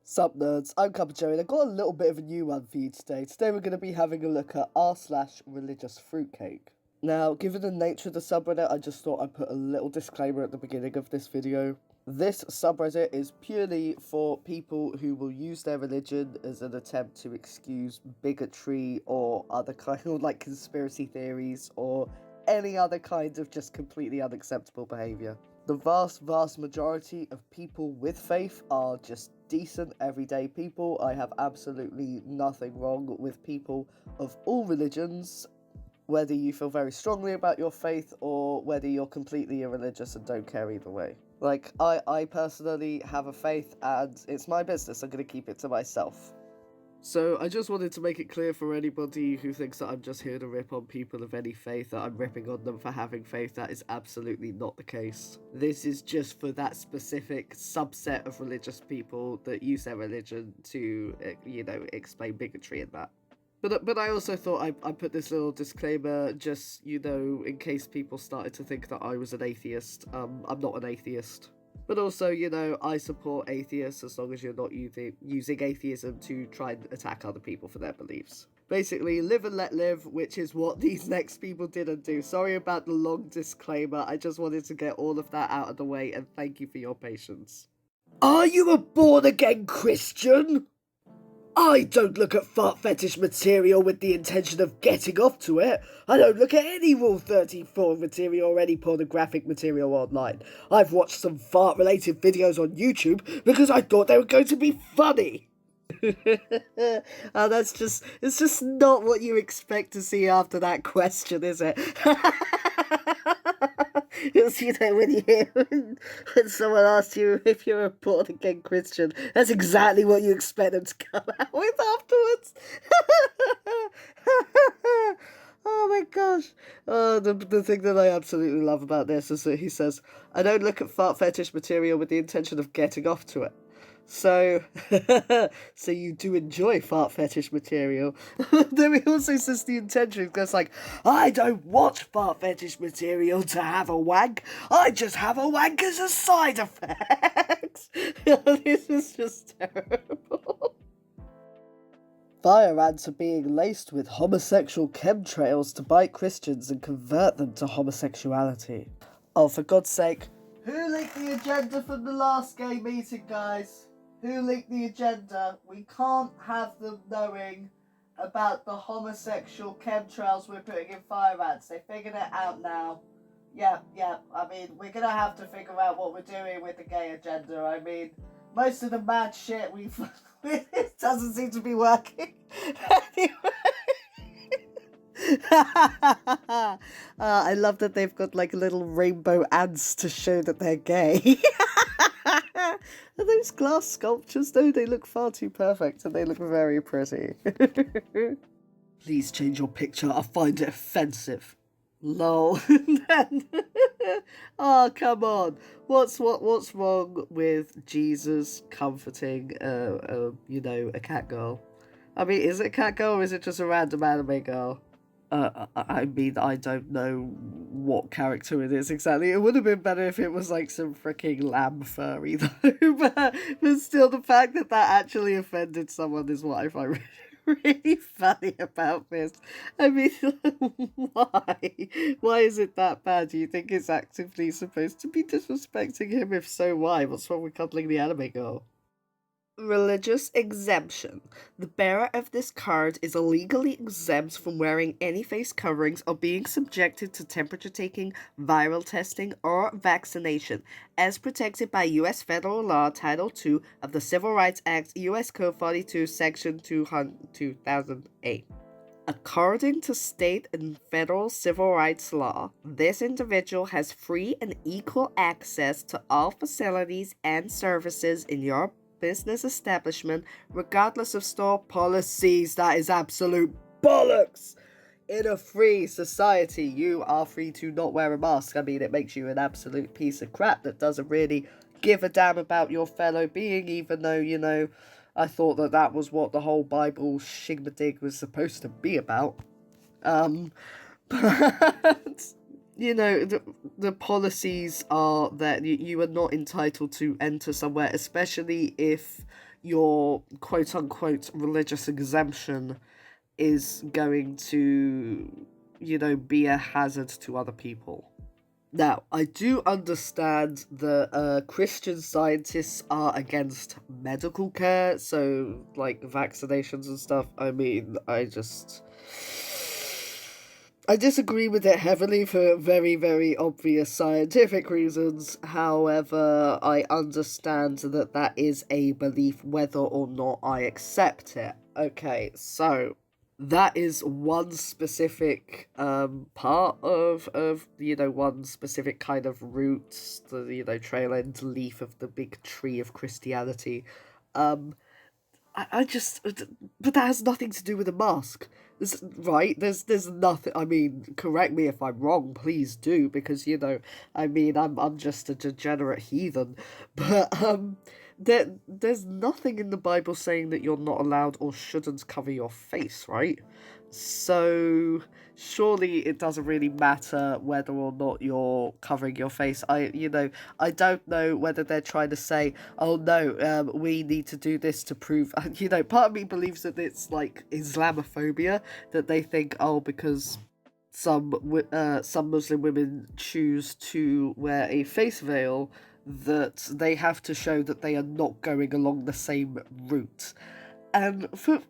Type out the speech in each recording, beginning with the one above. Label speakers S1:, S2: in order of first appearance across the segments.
S1: Sup nerds, I'm CuppaJoey and I've got a little bit of a new one for you today. Today we're going to be having a look at r/religiousfruitcake. Now, given the nature of the subreddit, I just thought I'd put a little disclaimer at the beginning of this video. This subreddit is purely for people who will use their religion as an attempt to excuse bigotry or other kind of like conspiracy theories or any other kind of just completely unacceptable behaviour. The vast majority of people with faith are just decent, everyday people. I have absolutely nothing wrong with people of all religions, whether you feel very strongly about your faith or whether you're completely irreligious and don't care either way. Like, I personally have a faith and it's my business. I'm going to keep it to myself. So I just wanted to make it clear for anybody who thinks that I'm just here to rip on people of any faith, that I'm ripping on them for having faith. That is absolutely not the case. This is just for that specific subset of religious people that use their religion to, explain bigotry and that. But I also thought I put this little disclaimer just, in case people started to think that I was an atheist. I'm not an atheist. But also, I support atheists as long as you're not using atheism to try and attack other people for their beliefs. Basically, live and let live, which is what these next people didn't do. Sorry about the long disclaimer, I just wanted to get all of that out of the way, and thank you for your patience. Are you a born-again Christian? I don't look at fart fetish material with the intention of getting off to it. I don't look at any Rule 34 material or any pornographic material online. I've watched some fart-related videos on YouTube because I thought they were going to be funny. It's just not what you expect to see after that question, is it? It's, when someone asks you if you're a born-again Christian, that's exactly what you expect them to come out with afterwards. Oh my gosh. The thing that I absolutely love about this is that he says, I don't look at fart fetish material with the intention of getting off to it. So, so you do enjoy fart fetish material. Then he also says the intention, because like, I don't watch fart fetish material to have a wank. I just have a wank as a side effect. This is just terrible. Fire ants are being laced with homosexual chemtrails to bite Christians and convert them to homosexuality. Oh, for God's sake. Who leaked the agenda from the last gay meeting, guys? Who leaked the agenda? We can't have them knowing about the homosexual chemtrails we're putting in fire ants. They figured it out now. Yep. I mean, we're gonna have to figure out what we're doing with the gay agenda. I mean, most of the mad shit it doesn't seem to be working. Anyway. I love that they've got like little rainbow ants to show that they're gay. Are those glass sculptures though? They look far too perfect and they look very pretty. Please change your picture, I find it offensive. Lol. Oh, come on. What's wrong with Jesus comforting a cat girl? I mean, is it a cat girl or is it just a random anime girl? I mean, I don't know what character it is exactly. It would have been better if it was like some freaking lamb furry though. but still, the fact that actually offended someone is what I find really funny about this. I mean, why? Why is it that bad? Do you think it's actively supposed to be disrespecting him? If so, why? What's wrong with cuddling the anime girl? Religious exemption. The bearer of this card is illegally exempt from wearing any face coverings or being subjected to temperature-taking, viral testing, or vaccination, as protected by U.S. Federal Law Title II of the Civil Rights Act, U.S. Code 42, Section 2008. According to state and federal civil rights law, this individual has free and equal access to all facilities and services in your business establishment, regardless of store policies. That is absolute bollocks! In a free society, you are free to not wear a mask. I mean, it makes you an absolute piece of crap that doesn't really give a damn about your fellow being, even though, I thought that was what the whole Bible shigmadig was supposed to be about. But the policies are that you are not entitled to enter somewhere, especially if your quote-unquote religious exemption is going to, be a hazard to other people. Now, I do understand that Christian scientists are against medical care, so, like, vaccinations and stuff. I mean, I disagree with it heavily for very, very obvious scientific reasons. However, I understand that that is a belief whether or not I accept it. Okay, so that is one specific part of one specific kind of root, the trail end leaf of the big tree of Christianity. um I just, but that has nothing to do with a mask. Right? There's nothing. I mean, correct me if I'm wrong. Please do, because I mean, I'm just a degenerate heathen. But there's nothing in the Bible saying that you're not allowed or shouldn't cover your face, right? So surely it doesn't really matter whether or not you're covering your face. I don't know whether they're trying to say, oh no, we need to do this to prove, part of me believes that it's like Islamophobia, that they think, oh, because some Muslim women choose to wear a face veil, that they have to show that they are not going along the same route. And for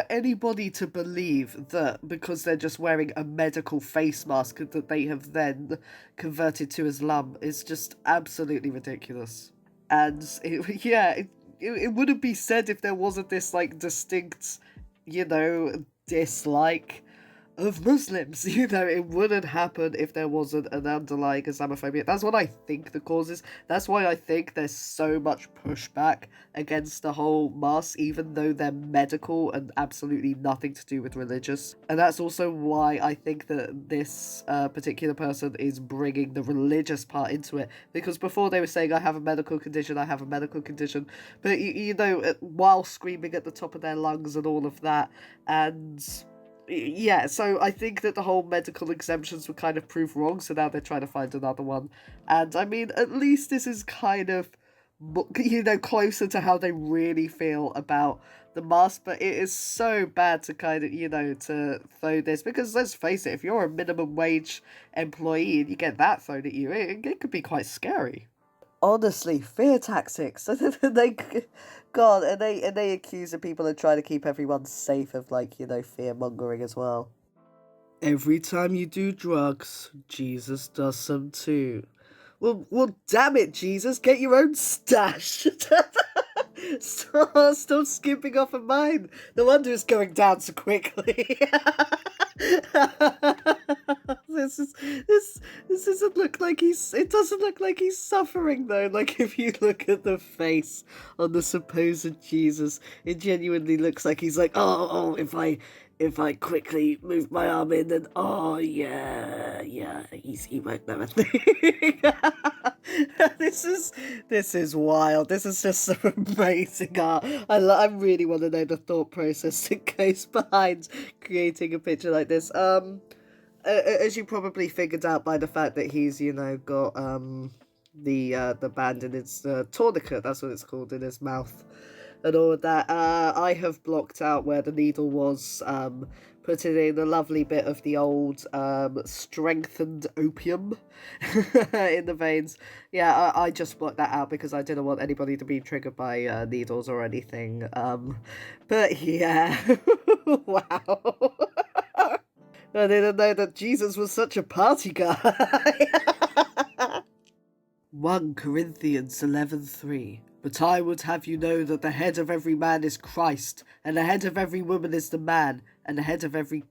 S1: anybody to believe that because they're just wearing a medical face mask that they have then converted to Islam is just absolutely ridiculous. And it wouldn't be said if there wasn't this like distinct, dislike of Muslims. It wouldn't happen if there wasn't an underlying Islamophobia. That's what I think the cause is. That's why I think there's so much pushback against the whole mask, even though they're medical and absolutely nothing to do with religious. And that's also why I think that this particular person is bringing the religious part into it. Because before they were saying, I have a medical condition, I have a medical condition. But, while screaming at the top of their lungs and all of that. And yeah, so I think that the whole medical exemptions were kind of proved wrong, so now they're trying to find another one. And I mean, at least this is kind of, closer to how they really feel about the mask, but it is so bad to kind of, to throw this, because let's face it, if you're a minimum wage employee and you get that thrown at you, it could be quite scary. Honestly, fear tactics. they, God, and they accuse the people and try to keep everyone safe of fear mongering as well. Every time you do drugs, Jesus does some too. Well, damn it, Jesus, get your own stash. Stop skipping off of mine. No wonder it's going down so quickly. This doesn't look like it doesn't look like he's suffering though. Like if you look at the face on the supposed Jesus, it genuinely looks like he's like, oh, if I quickly move my arm in, then oh yeah, he won't know a thing. This is wild. This is just some amazing art. I really want to know the thought process that goes behind creating a picture like this. As you probably figured out by the fact that he's got the band in his tourniquet, that's what it's called, in his mouth, and all of that. I have blocked out where the needle was, putting in a lovely bit of the old strengthened opium in the veins. Yeah, I just blocked that out because I didn't want anybody to be triggered by needles or anything. But yeah, wow. I didn't know that Jesus was such a party guy. 1 Corinthians 11:3. But I would have you know that the head of every man is Christ, and the head of every woman is the man, and the head of every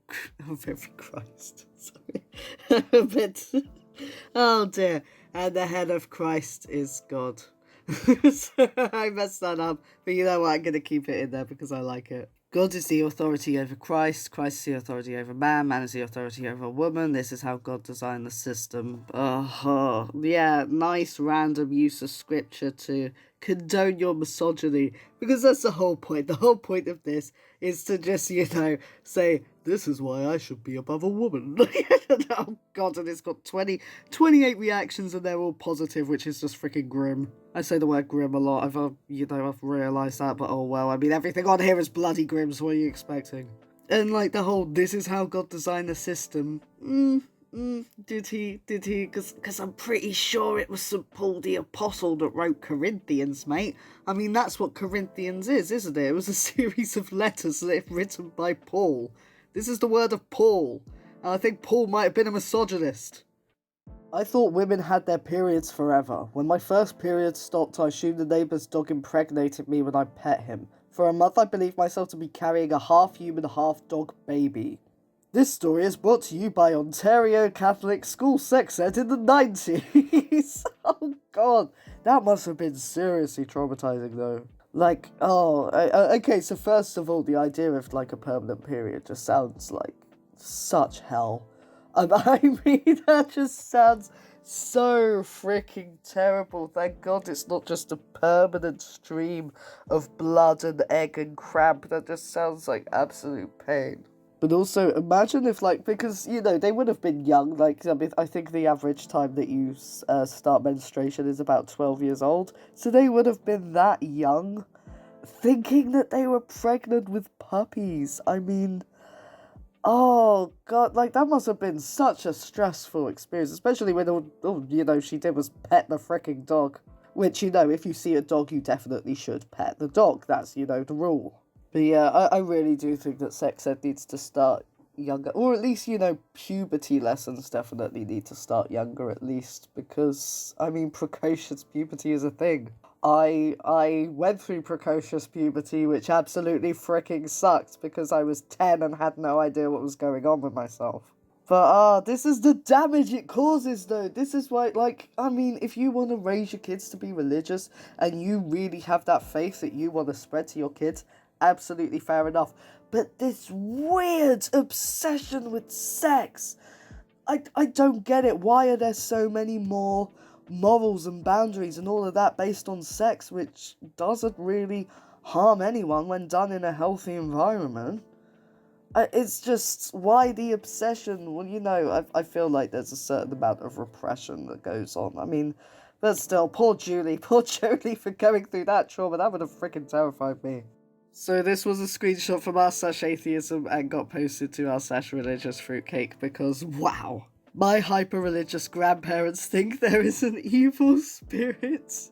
S1: Christ. Sorry. But, oh dear. And the head of Christ is God. So I messed that up. But you know what? I'm going to keep it in there because I like it. God is the authority over Christ. Christ is the authority over man. Man is the authority over woman. This is how God designed the system. Yeah, nice random use of scripture to condone your misogyny, because that's the whole point. The whole point of this is to just, say, this is why I should be above a woman. Oh god, and it's got 28 reactions and they're all positive, which is just freaking grim. I say the word grim a lot, I've realised that, but oh well, I mean, everything on here is bloody grim, so what are you expecting? And like the whole, this is how God designed the system. Did he? Because I'm pretty sure it was St. Paul the Apostle that wrote Corinthians, mate. I mean, that's what Corinthians is, isn't it? It was a series of letters written by Paul. This is the word of Paul. And I think Paul might have been a misogynist. I thought women had their periods forever. When my first period stopped, I assumed the neighbour's dog impregnated me when I pet him. For a month, I believed myself to be carrying a half-human, half-dog baby. This story is brought to you by Ontario Catholic School Sex Ed in the 90s. Oh god, that must have been seriously traumatizing though. Like, okay, so first of all, the idea of like a permanent period just sounds like such hell. I mean, that just sounds so freaking terrible. Thank God it's not just a permanent stream of blood and egg and cramp. That just sounds like absolute pain. But also, imagine if, like, because, they would have been young. Like, I mean, I think the average time that you start menstruation is about 12 years old. So they would have been that young, thinking that they were pregnant with puppies. I mean, oh, God, like, that must have been such a stressful experience, especially when all she did was pet the freaking dog. Which, if you see a dog, you definitely should pet the dog. That's, the rule. But yeah, I really do think that sex ed needs to start younger. Or at least, puberty lessons definitely need to start younger at least. Because, I mean, precocious puberty is a thing. I went through precocious puberty, which absolutely freaking sucked because I was 10 and had no idea what was going on with myself. But, this is the damage it causes, though. This is why, I mean, if you want to raise your kids to be religious and you really have that faith that you want to spread to your kids, absolutely fair enough. But this weird obsession with sex, I don't get it. Why are there so many more morals and boundaries and all of that based on sex, which doesn't really harm anyone when done in a healthy environment? It's just, why the obsession? Well, I feel like there's a certain amount of repression that goes on. I mean, but still, poor Julie for going through that trauma. That would have freaking terrified me. So this was a screenshot from r/atheism and got posted to r/religiousfruitcake because, wow, my hyper-religious grandparents think there is an evil spirit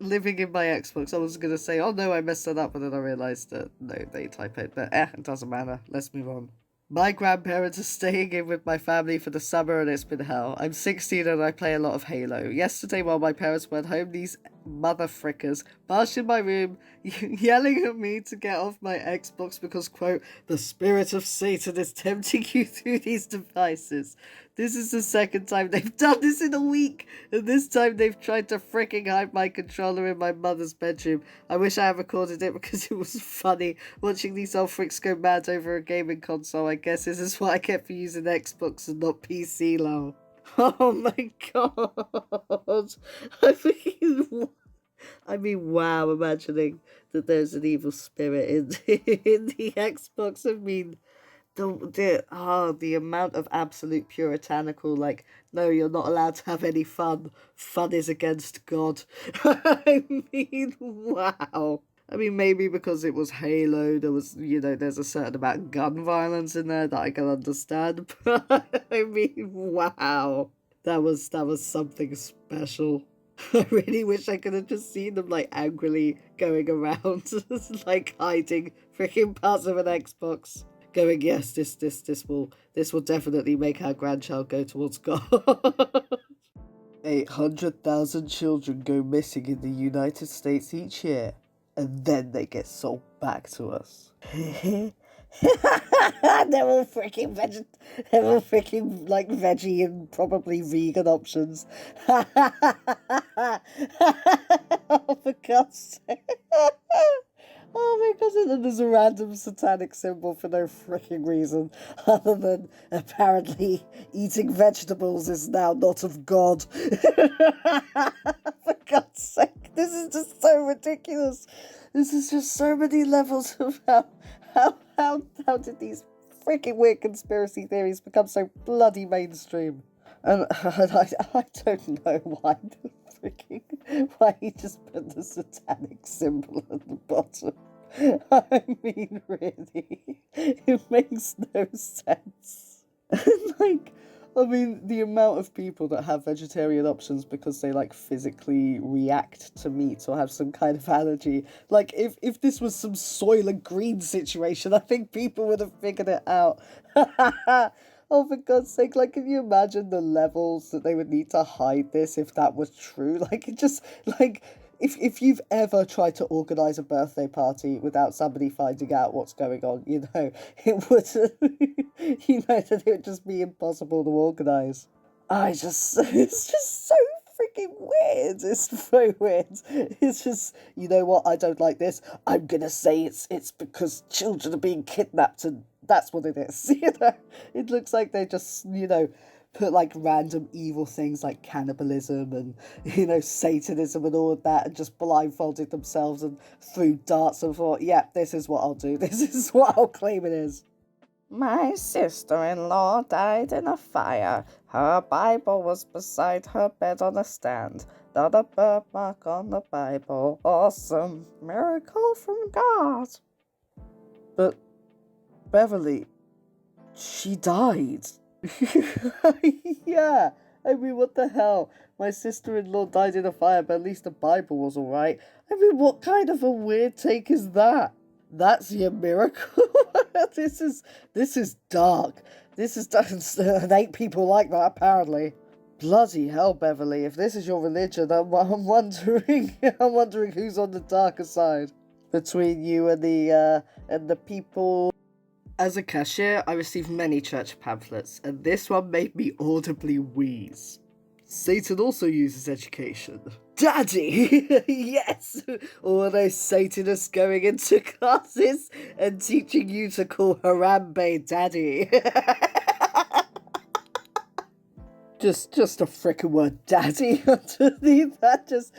S1: living in my Xbox. I was going to say, oh no, I messed that up, but then I realised that, no, they type it, but it doesn't matter. Let's move on. My grandparents are staying in with my family for the summer and it's been hell. I'm 16 and I play a lot of Halo. Yesterday while my parents went home, these mother frickers barged in my room, yelling at me to get off my Xbox because, quote, the spirit of Satan is tempting you through these devices. This is the second time they've done this in a week, and this time they've tried to freaking hide my controller in my mother's bedroom. I wish I had recorded it because it was funny watching these old freaks go mad over a gaming console. I guess this is what I get for using Xbox and not PC, lol. Oh my god. I mean, wow, imagining that there's an evil spirit in the Xbox. I mean, the amount of absolute puritanical, like, no, you're not allowed to have any fun. Fun is against God. I mean, wow. I mean, maybe because it was Halo, there was, there's a certain amount of gun violence in there that I can understand. But, I mean, wow. That was something special. I really wish I could have just seen them, like, angrily going around, like, hiding freaking parts of an Xbox. Going, yes, this will definitely make our grandchild go towards God. 800,000 children go missing in the United States each year, and then they get sold back to us. They're all freaking like veggie and probably vegan options. Oh, for God's sake. Oh my god, and then there's a random satanic symbol for no freaking reason, other than apparently eating vegetables is now not of God. For God's sake, This is just so ridiculous. This is just so many levels of how did these freaking weird conspiracy theories become so bloody mainstream? And I don't know why he just put the satanic symbol at the bottom. I mean, really, it makes no sense. Like, I mean, the amount of people that have vegetarian options because they, like, physically react to meat or have some kind of allergy. Like, if this was some soil and green situation, I think people would have figured it out. Oh, for God's sake, like, can you imagine the levels that they would need to hide this if that was true? Like, it just, like, if you've ever tried to organise a birthday party without somebody finding out what's going on, it would, that it would just be impossible to organise. It's just so freaking weird. It's so weird. It's just, you know what, I don't like this. I'm gonna say it's because children are being kidnapped and that's what it is. It looks like they just, put like random evil things like cannibalism and, Satanism and all of that and just blindfolded themselves and threw darts and thought, yeah, this is what I'll do. This is what I'll claim it is. My sister-in-law died in a fire. Her Bible was beside her bed on a stand. Not a birthmark on the Bible. Awesome. Miracle from God. But, Beverly, she died. Yeah, I mean, what the hell? My sister-in-law died in a fire, but at least the Bible was alright. I mean, what kind of a weird take is that? That's your miracle? This is dark. This is dark. There ain't people like that, apparently. Bloody hell, Beverly, if this is your religion, I'm wondering who's on the darker side. Between you and the people. As a cashier, I received many church pamphlets, and this one made me audibly wheeze. Satan also uses education. Daddy! Yes! All of those Satanists going into classes and teaching you to call Harambe Daddy. Just a frickin' word daddy underneath that just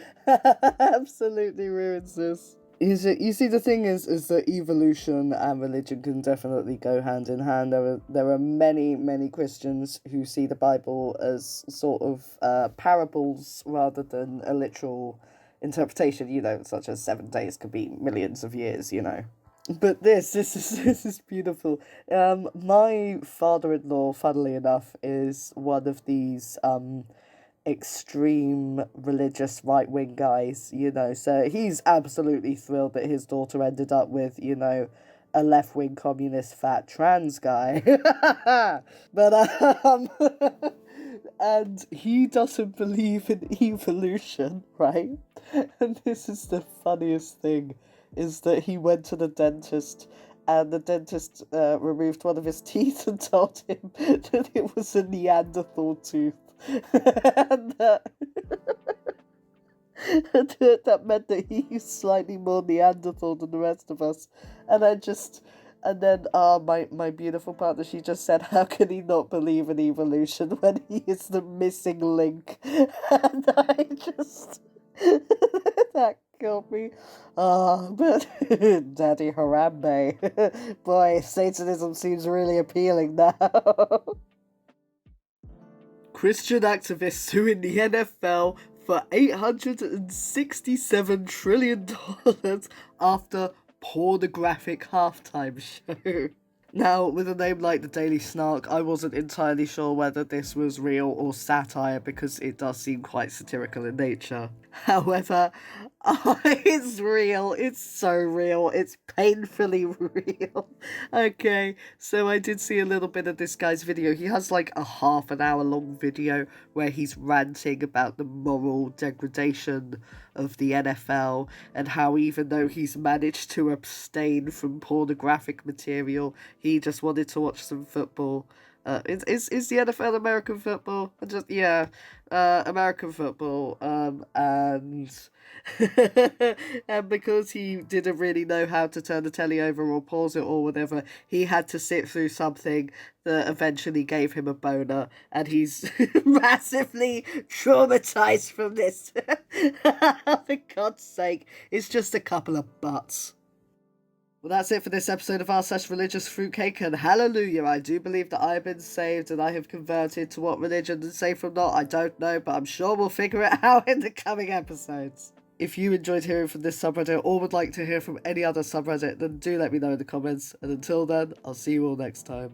S1: absolutely ruins this. You see, the thing is that evolution and religion can definitely go hand in hand. There are many Christians who see the Bible as sort of parables rather than a literal interpretation, such as 7 days could be millions of years, But this is beautiful. My father-in-law, funnily enough, is one of these extreme religious right-wing guys, so he's absolutely thrilled that his daughter ended up with, a left-wing communist fat trans guy. But, and he doesn't believe in evolution, right? And this is the funniest thing, is that he went to the dentist and the dentist removed one of his teeth and told him that it was a Neanderthal tooth. And that meant that he's slightly more Neanderthal than the rest of us. And then my beautiful partner, she just said, how can he not believe in evolution when he is the missing link? And I just, that killed me. But Daddy Harambe, boy, Satanism seems really appealing now. Christian activists suing the NFL for $867 trillion after pornographic halftime show. Now, with a name like the Daily Snark, I wasn't entirely sure whether this was real or satire because it does seem quite satirical in nature. However, it's real. It's so real. It's painfully real. Okay, so I did see a little bit of this guy's video. He has like a half an hour long video where he's ranting about the moral degradation of the NFL and how even though he's managed to abstain from pornographic material, he just wanted to watch some football. Is the NFL American football? American football. And and because he didn't really know how to turn the telly over or pause it or whatever, he had to sit through something that eventually gave him a boner, and he's massively traumatized from this. For God's sake, it's just a couple of butts. Well, that's it for this episode of r/religious fruitcake, and hallelujah, I do believe that I have been saved and I have converted. To what religion and safe or not, I don't know, but I'm sure we'll figure it out in the coming episodes. If you enjoyed hearing from this subreddit or would like to hear from any other subreddit, then do let me know in the comments, and until then, I'll see you all next time.